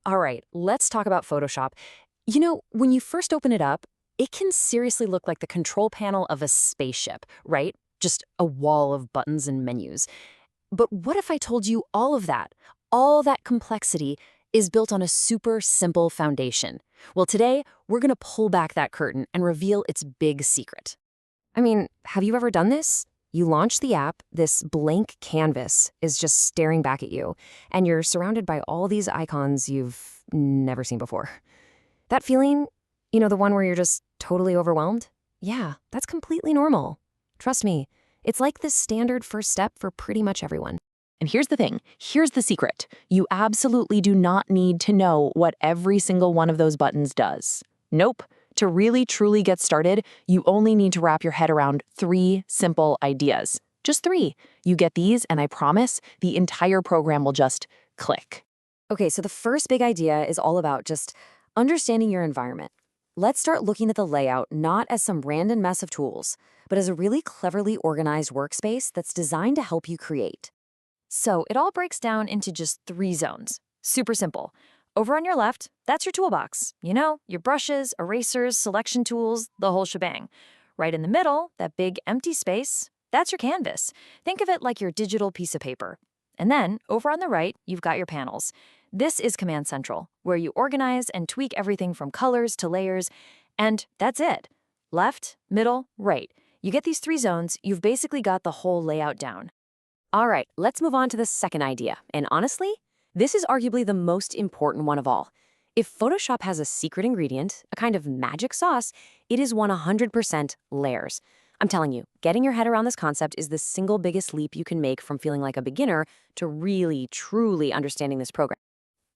All right, let's talk about Photoshop. You know, when you first open it up, it can seriously look like the control panel of a spaceship, right? Just a wall of buttons and menus. But what if I told you all that complexity is built on a super simple foundation? Well, today, we're going to pull back that curtain and reveal its big secret. I mean, have you ever done this? You launch the app, this blank canvas is just staring back at you, and you're surrounded by all these icons you've never seen before. That feeling, the one where you're just totally overwhelmed? Yeah, that's completely normal. Trust me, it's like the standard first step for pretty much everyone. And here's the thing. Here's the secret. You absolutely do not need to know what every single one of those buttons does. Nope. To really, truly get started, you only need to wrap your head around 3 simple ideas. Just 3. You get these, and I promise, the entire program will just click. Okay, so the first big idea is all about just understanding your environment. Let's start looking at the layout not as some random mess of tools, but as a really cleverly organized workspace that's designed to help you create. So it all breaks down into just 3 zones. Super simple. Over on your left, that's your toolbox. Your brushes, erasers, selection tools, the whole shebang. Right in the middle, that big empty space, that's your canvas. Think of it like your digital piece of paper. And then, over on the right, you've got your panels. This is Command Central, where you organize and tweak everything from colors to layers, and that's it. Left, middle, right. You get these 3 zones, you've basically got the whole layout down. All right, let's move on to the second idea. And honestly, this is arguably the most important one of all. If Photoshop has a secret ingredient, a kind of magic sauce, it is 100% layers. I'm telling you, getting your head around this concept is the single biggest leap you can make from feeling like a beginner to really, truly understanding this program.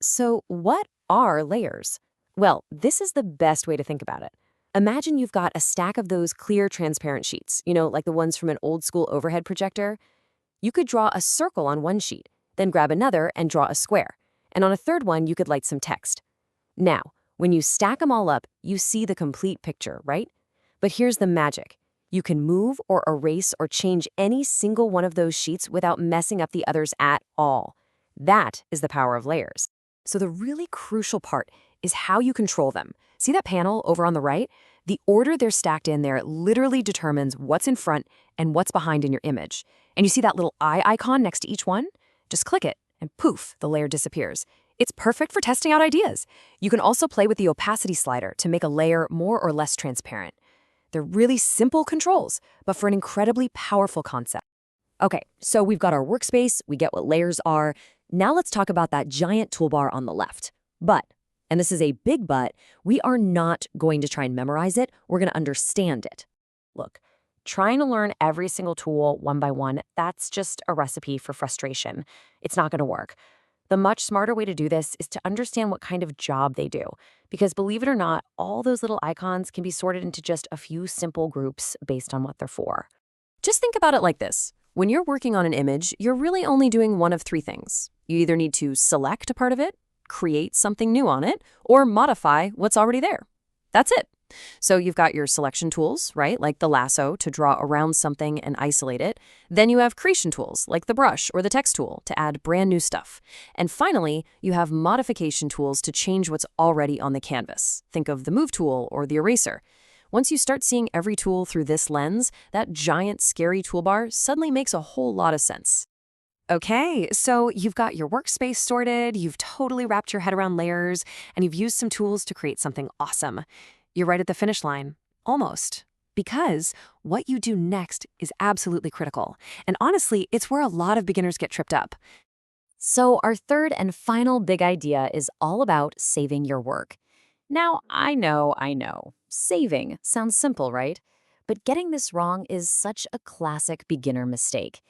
So what are layers? Well, this is the best way to think about it. Imagine you've got a stack of those clear, transparent sheets, like the ones from an old school overhead projector. You could draw a circle on one sheet, then grab another and draw a square. And on a third one, you could light some text. Now, when you stack them all up, you see the complete picture, right? But here's the magic. You can move or erase or change any single one of those sheets without messing up the others at all. That is the power of layers. So the really crucial part is how you control them. See that panel over on the right? The order they're stacked in there literally determines what's in front and what's behind in your image. And you see that little eye icon next to each one? Just click it, and poof, the layer disappears. It's perfect for testing out ideas. You can also play with the opacity slider to make a layer more or less transparent. They're really simple controls, but for an incredibly powerful concept. Okay, so we've got our workspace, we get what layers are. Now let's talk about that giant toolbar on the left. But, and this is a big but, we are not going to try and memorize it, we're going to understand it. Look, trying to learn every single tool one by one, that's just a recipe for frustration. It's not going to work. The much smarter way to do this is to understand what kind of job they do. Because believe it or not, all those little icons can be sorted into just a few simple groups based on what they're for. Just think about it like this. When you're working on an image, you're really only doing one of 3 things. You either need to select a part of it, create something new on it, or modify what's already there. That's it. So you've got your selection tools, right, like the lasso to draw around something and isolate it. Then you have creation tools, like the brush or the text tool to add brand new stuff. And finally, you have modification tools to change what's already on the canvas. Think of the move tool or the eraser. Once you start seeing every tool through this lens, that giant, scary toolbar suddenly makes a whole lot of sense. Okay, so you've got your workspace sorted, you've totally wrapped your head around layers, and you've used some tools to create something awesome. You're right at the finish line. Almost. Because what you do next is absolutely critical. And honestly, it's where a lot of beginners get tripped up. So our third and final big idea is all about saving your work. Now, I know. Saving sounds simple, right? But getting this wrong is such a classic beginner mistake.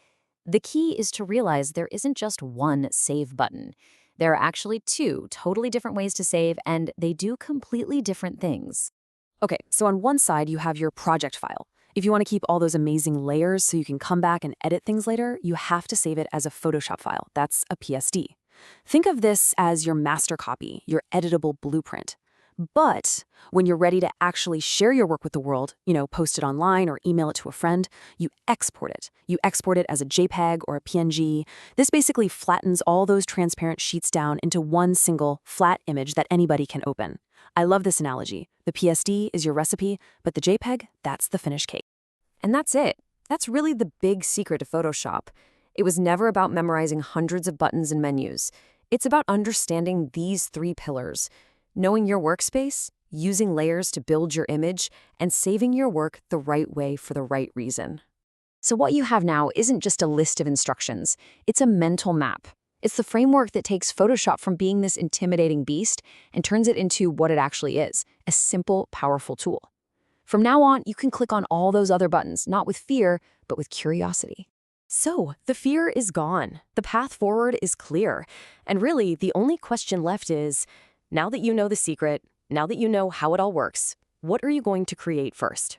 The key is to realize there isn't just one save button. There are actually 2 totally different ways to save, and they do completely different things. Okay, so on one side, you have your project file. If you want to keep all those amazing layers so you can come back and edit things later, you have to save it as a Photoshop file. That's a PSD. Think of this as your master copy, your editable blueprint. But when you're ready to actually share your work with the world, post it online or email it to a friend, you export it. You export it as a JPEG or a PNG. This basically flattens all those transparent sheets down into one single flat image that anybody can open. I love this analogy. The PSD is your recipe, but the JPEG, that's the finished cake. And that's it. That's really the big secret to Photoshop. It was never about memorizing hundreds of buttons and menus. It's about understanding these three pillars: knowing your workspace, using layers to build your image, and saving your work the right way for the right reason. So what you have now isn't just a list of instructions. It's a mental map. It's the framework that takes Photoshop from being this intimidating beast and turns it into what it actually is: a simple, powerful tool. From now on, you can click on all those other buttons, not with fear, but with curiosity. So, the fear is gone. The path forward is clear. And really, the only question left is, now that you know the secret, now that you know how it all works, what are you going to create first?